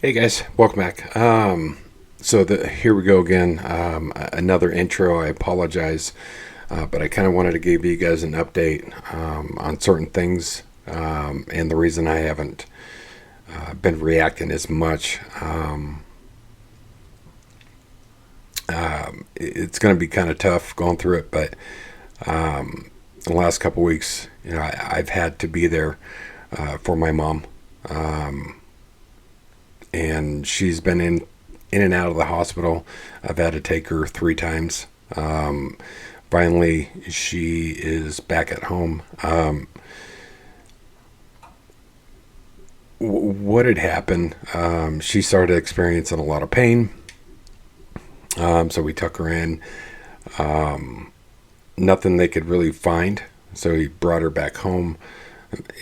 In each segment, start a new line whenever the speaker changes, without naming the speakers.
Hey guys, welcome back. Here we go again. Another intro. I apologize, but I kind of wanted to give you guys an update on certain things, and the reason I haven't been reacting as much. It's going to be kind of tough going through it, but in the last couple weeks, I've had to be there for my mom. And she's been in and out of the hospital. I've had to take her 3 times. Finally, she is back at home. What had happened? She started experiencing a lot of pain. So we took her in. Nothing they could really find. So he brought her back home.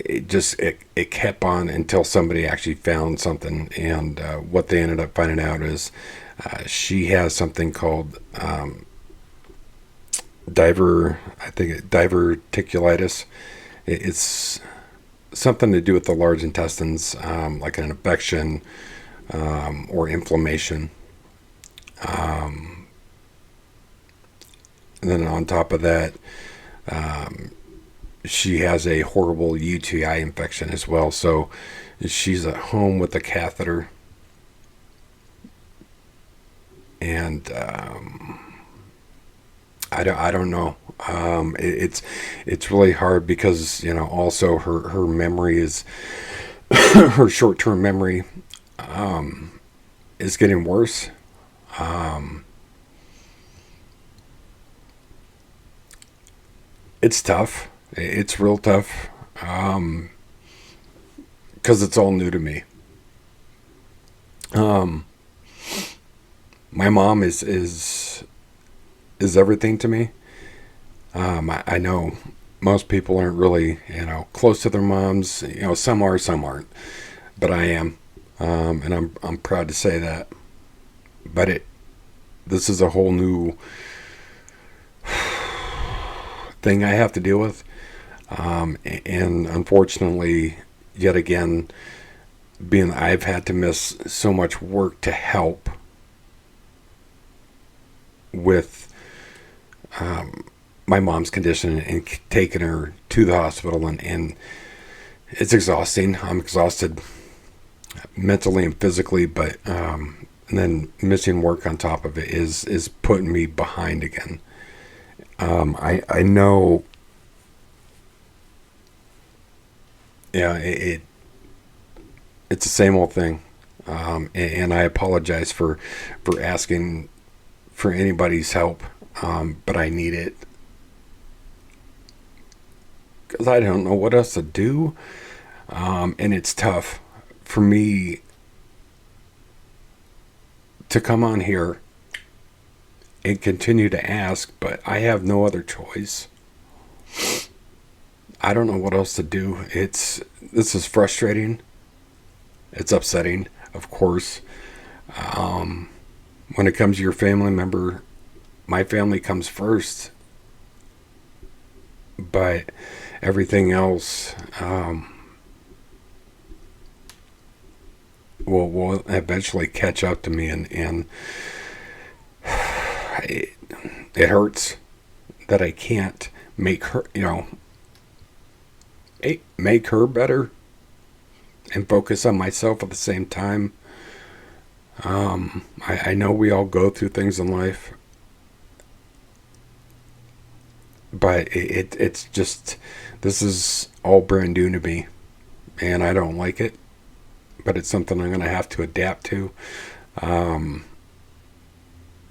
It kept on until somebody actually found something, and what they ended up finding out is she has something called diverticulitis. It's something to do with the large intestines, like an infection or inflammation. And then on top of that, she has a horrible UTI infection as well. So she's at home with a catheter, and I don't know. It's really hard because also her memory is her short term memory is getting worse. Um, it's tough. It's real tough because it's all new to me. Um, my mom is everything to me. I know most people aren't really close to their moms. Some are, some aren't, but I am, and I'm proud to say that. But this is a whole new thing I have to deal with, and unfortunately, yet again, being I've had to miss so much work to help with my mom's condition and taking her to the hospital, and it's exhausting. I'm exhausted mentally and physically, but and then missing work on top of it is putting me behind again. I know, yeah, it's the same old thing, and I apologize for asking for anybody's help, but I need it because I don't know what else to do, and it's tough for me to come on here and continue to ask, but I have no other choice. I don't know what else to do. This is frustrating. It's upsetting, of course. Um, when it comes to your family member, my family comes first, but everything else will eventually catch up to me, and it, it hurts that I can't make her, make her better and focus on myself at the same time. I know we all go through things in life, but it's just, this is all brand new to me, and I don't like it, but it's something I'm going to have to adapt to. Um,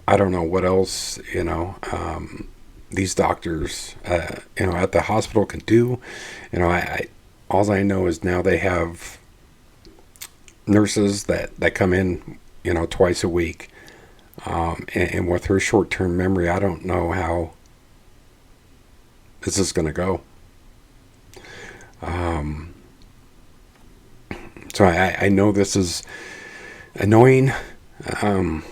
I don't know what else, these doctors, at the hospital can do. All I know is now they have nurses that come in, twice a week. And with her short term memory, I don't know how this is going to go. Um, so I know this is annoying, um,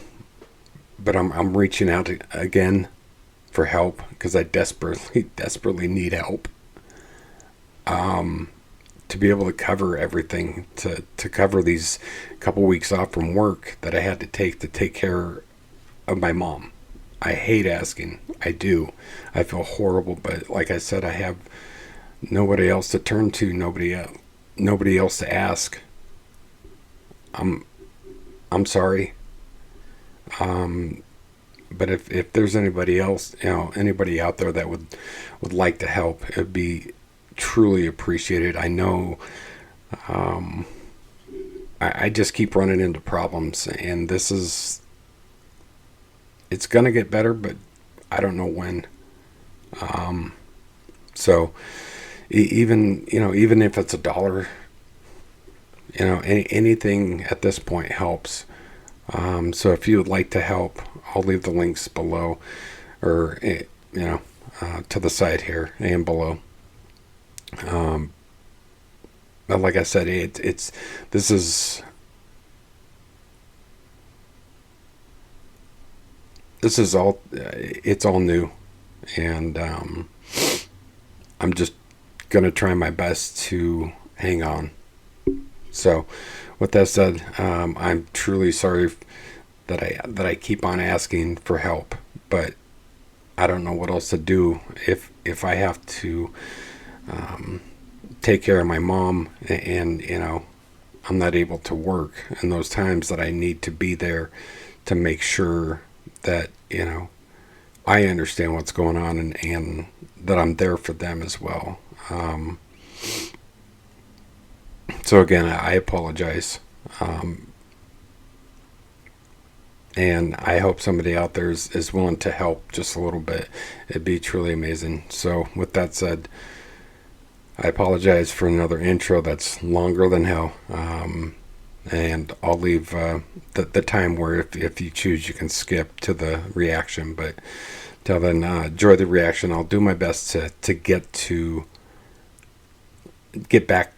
but I'm reaching out again for help because I desperately, desperately need help. Um, to be able to cover everything, to cover these couple weeks off from work that I had to take care of my mom. I hate asking. I do. I feel horrible, but like I said, I have nobody else to turn to, nobody else to ask. I'm sorry. But if there's anybody else, anybody out there that would like to help, it'd be truly appreciated. I know I just keep running into problems, and it's gonna get better, but I don't know when. So even if it's $1, anything at this point helps. So if you would like to help, I'll leave the links below, or to the side here and below. But like I said, it's all new, and I'm just gonna try my best to hang on. So with that said, I'm truly sorry that I keep on asking for help, but I don't know what else to do if I have to take care of my mom, and I'm not able to work in those times that I need to be there to make sure that I understand what's going on, and that I'm there for them as well. So again, I apologize. And I hope somebody out there is willing to help just a little bit. It'd be truly amazing. So with that said, I apologize for another intro that's longer than hell. And I'll leave the time where if you choose, you can skip to the reaction. But till then, enjoy the reaction. I'll do my best to get back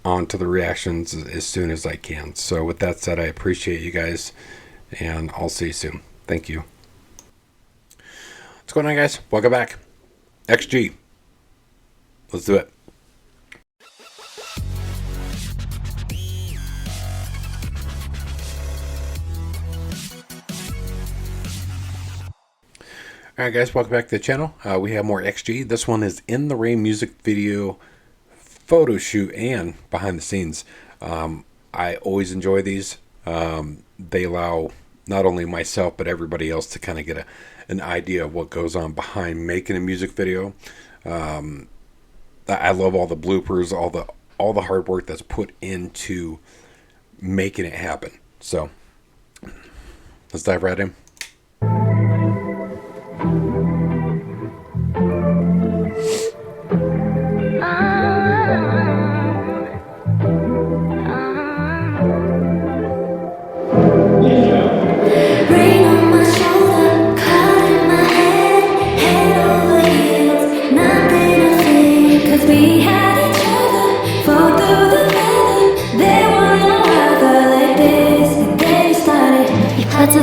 onto the reactions as soon as I can. So with that said, I appreciate you guys, and I'll see you soon. Thank you. What's going on, guys? Welcome back. XG. Let's do it. Alright guys, welcome back to the channel. We have more XG. This one is in the rain music video, photo shoot, and behind the scenes. I always enjoy these. They allow not only myself but everybody else to kind of get an idea of what goes on behind making a music video. I love all the bloopers, all the hard work that's put into making it happen. So let's dive right in.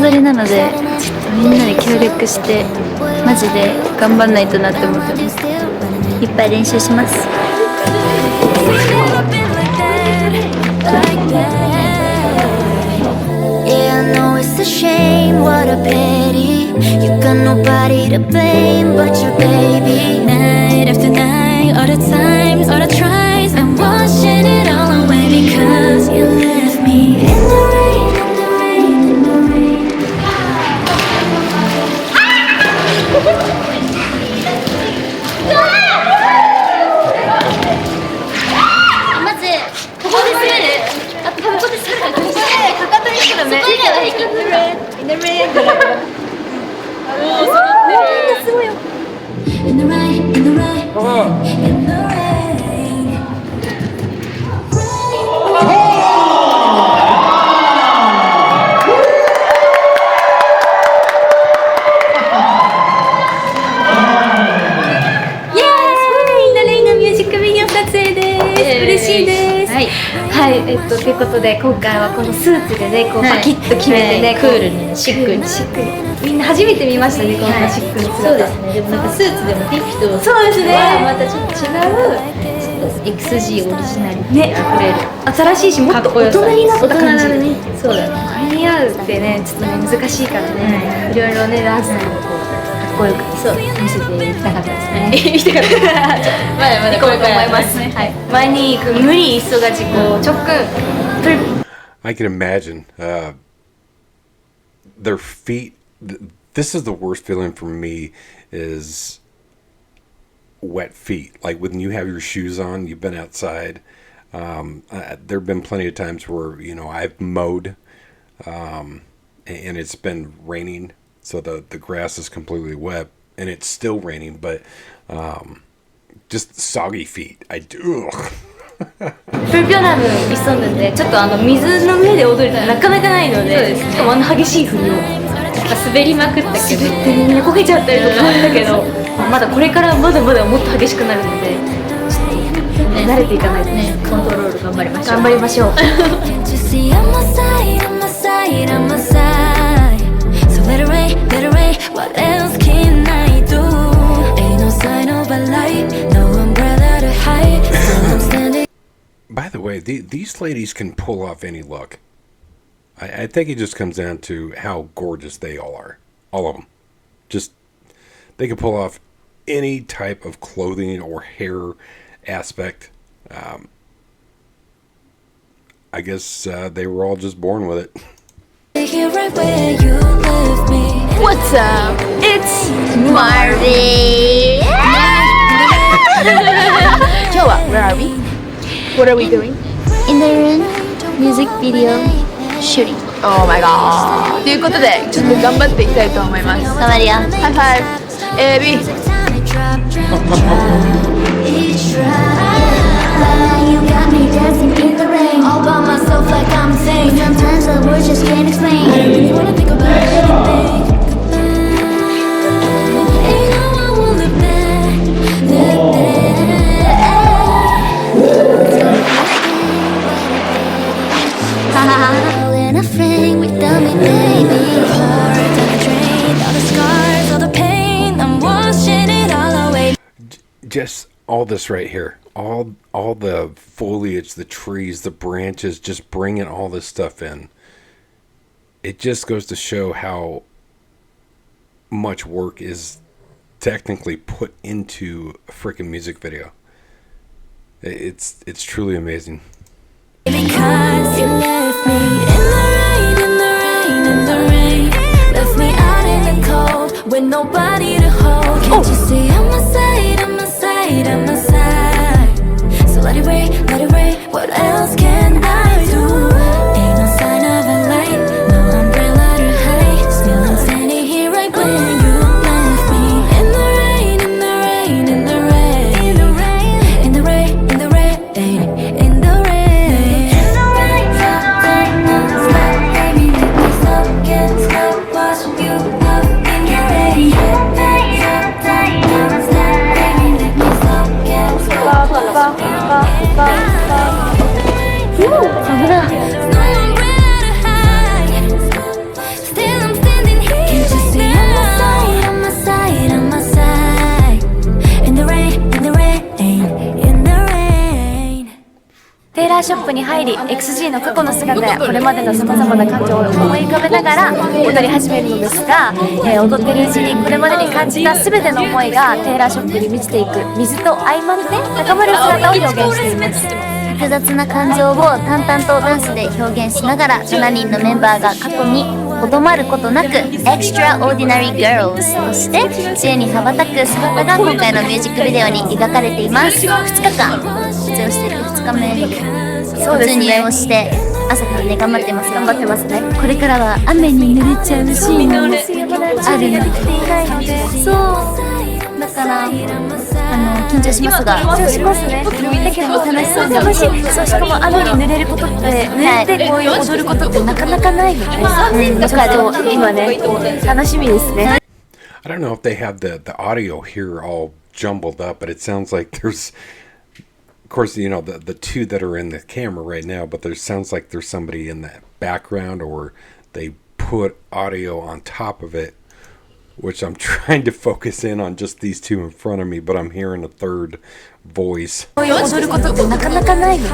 撮りなので、ちょっとみんなで協力してマジで頑張んないとなって思ってます。いっぱい練習します。ということで今回はこのスーツでねこうパキッと決めてね、クールにシックにみんな初めて見ましたねこんなシックな姿。そうですね。でもなんかスーツでもピッピとそうですねまたちょっと違う XG オリジナリティ
ね
あふれる
新しいしもっと大人になった感じ
大人だねそうだね
これに合うってねちょっとね難しいからね、いろいろねダンスもこうかっこよく
そう見せていきたかったですね
行きたかった
まだまだ
行こうと思います、はい、前に行く無理急がじこう直く
I can imagine their feet. This is the worst feeling for me is wet feet. Like when you have your shoes on, you've been outside. There have been plenty of times where I've mowed, and it's been raining, so the grass is completely wet, and it's still raining, but just soggy feet. I do.
プルピョナムに潜んでんでちょっと水の上で踊るってなかなかないので、しかも激しい振りを
滑りまくったけど
寝こけちゃったりとかあったけどまだこれからまだまだもっと激しくなるのでちょっと慣れていかないとね
コントロール頑張りましょう
頑張りましょう
Can't you see I'm my side, I'm my side, I'm my side. So let it rain, let it rain. What else can I do? Ain't no sign of a light, no umbrella to hide. Still I'm standing.
By the way, these ladies can pull off any look. I think it just comes down to how gorgeous they all are. All of them. Just, they can pull off any type of clothing or hair aspect. I guess they were all just born with it.
Here right where you left me.
What's up? It's
Marvin
今日は Where are we? What are we doing?
In the room music video shooting
Oh my god ということでちょっと頑張っていきたいと思います
頑張るよ
ハイファイブ AB
Tiny drop, drop, drop. Each try, you got me dancing in the rain. All by myself like I'm insane. Sometimes the words just can't explain. I don't really wanna think about anything. Ain't no one will look back, look back. All in a frame without me, baby. Heart on a drain, all the scars, all the pain. I'm washing it all away.
Just all this right here. All the foliage, the trees, the branches, just bringing all this stuff in. It just goes to show how much work is technically put into a freaking music video. It's truly amazing.
Because you left me in the rain, in the rain, in the rain. Left me out in the cold with nobody to hold. Can't you see I'm a side, I'm a side, I'm a side. So let it rain, let it rain. What else can I do? Ain't no sign of a light, no umbrella to hide. Still I'm standing here right when you left me. In the rain, in the rain, in the rain. In the rain, in the rain, in the rain, in the rain. Still I'm standing here. Can't you see I'm a side, I'm a side. In the rain, in the rain, in the rain.
テーラーショップに入り XG の過去の姿やこれまでのさまざまな感情を思い浮かべながら踊り始めるのですが、踊ってるうちにこれまでに感じた全ての思いがテーラーショップに満ちていく水と相まって高まる姿を表現しています。
複雑な感情を淡々とダンスで表現しながら7人のメンバーが過去にとどまることなく Extraordinary Girls として知恵に羽ばたく姿が今回のミュージックビデオに描かれています。2日間出場していて2日目に突入をして朝からね頑張ってますよ。
頑張ってますね。
これからは雨に濡れちゃうシーンもあるのでそうだから緊張しますが
緊張しますね。だけど楽しそうで楽しい。そうしかも雨に濡れることって濡れてこういう踊ることってなかなかないので、だから今ね楽しみですね。
I don't know if they have the audio here all jumbled up, but it sounds like there's, of course, the two that are in the camera right now, but there sounds like there's somebody in the background or they put audio on top of it which I'm trying to focus in on just these two in front of me, but I'm hearing a third voice.
こういう踊ることってなかなかないので、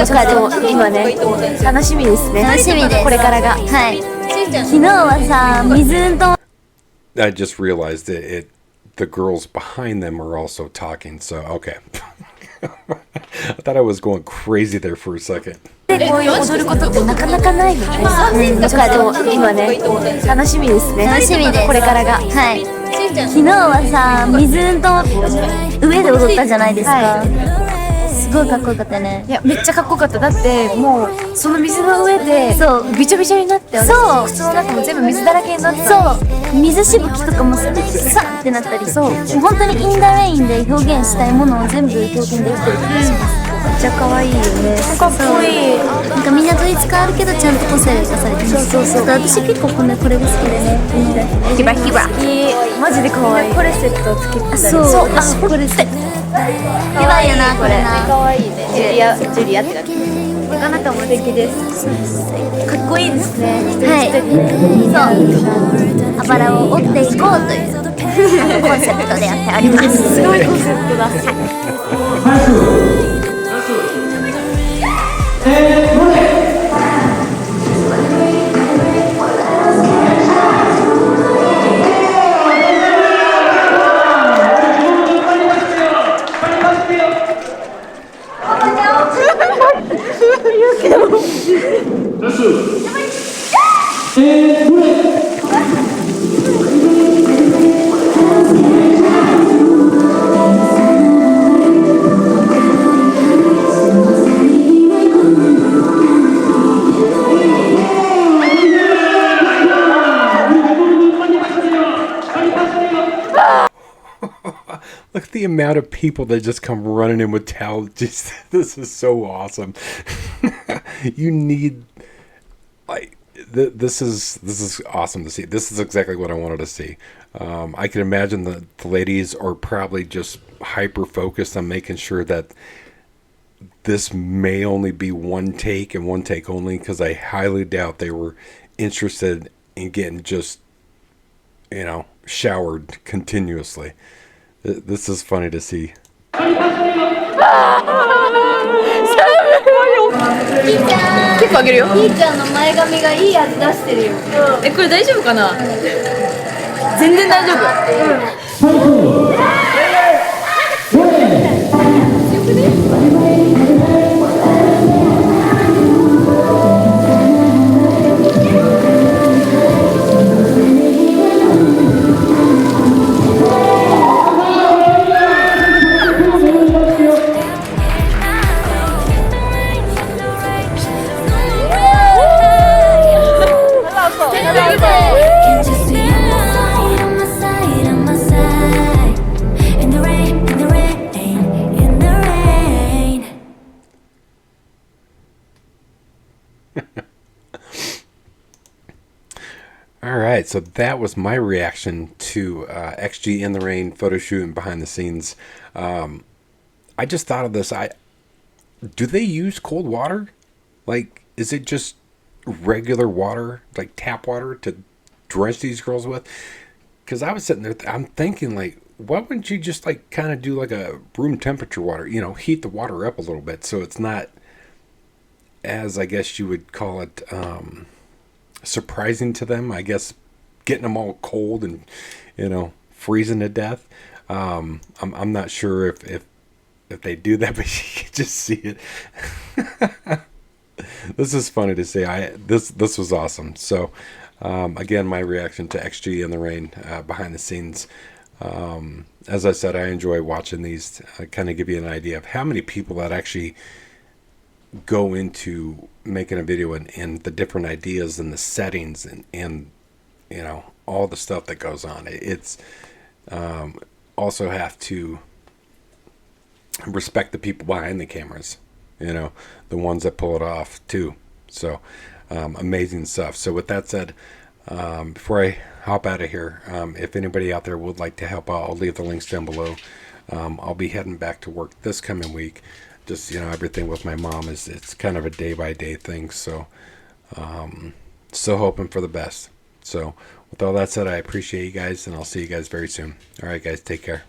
ちょっと今ね、楽しみですね。
楽しみです。
これからが。
はい。昨日はさ、水運動
I just realized that the girls behind them are also talking, so okay. I thought I was going crazy there for a second.
でこういう踊ることってなかなかないので、ちょっと今ね、楽しみですね。
楽しみです。
これからが。
はい。昨日はさ、水運動上で踊ったじゃないですか。すごいかっこよかったね。
いやめっちゃかっこよかった。だってもうその水の上で
そう
びちょびちょになって
そう
靴の中も全部水だらけになって
そう水しぶきとかもさってなったりそう本当にインダレインで表現したいものを全部表現できてる気がします。
めっちゃ可愛いよね。かっこいい。
なんかみんな統一変わるけどちゃんと個性が生かされてます。そう私結構これが好きでね。
ヒバヒバいいマジで可愛い。コレセットをつけてたり
そうコレセットやばいよなこれな。
可愛いね。ジュリアって感じ。なかなかも素敵です。かっこいいですね。
はいそうあばらを折っていこうというコンセプトでやっております。
すごいコンセプトだ。
Look at the amount of people that just come running in with towels. Just this is so awesome. You need like this is awesome to see. This is exactly what I wanted to see. I can imagine the ladies are probably just hyper focused on making sure that this may only be one take and one take only, because I highly doubt they were interested in getting just showered continuously. This is funny to see.
結構あげるよ。
ひーちゃんの前髪がいい味出してるよ。
これ大丈夫かな。全然大丈夫。
Can't you see I'm on my side, on my side? In the rain, in the rain, in the rain.
All right, so that was my reaction to XG in the Rain photo shoot and behind the scenes. I just thought of this. Do they use cold water? Like, is it just regular water, like tap water, to drench these girls with? Because I was sitting there, I'm thinking, like, why wouldn't you just like kind of do like a room temperature water? Heat the water up a little bit so it's not, as I guess you would call it, surprising to them. I guess getting them all cold and freezing to death. I'm not sure if they do that, but you can just see it. This is funny to see. This was awesome. So again, my reaction to XG in the Rain behind the scenes. As I said, I enjoy watching these. Kind of give you an idea of how many people that actually go into making a video and the different ideas and the settings and all the stuff that goes on. It's also have to respect the people behind the cameras, the ones that pull it off too. So amazing stuff. So with that said, before I hop out of here, if anybody out there would like to help out, I'll leave the links down below. I'll be heading back to work this coming week. Just everything with my mom it's kind of a day by day thing. So still hoping for the best. So with all that said, I appreciate you guys, and I'll see you guys very soon. All right, guys, take care.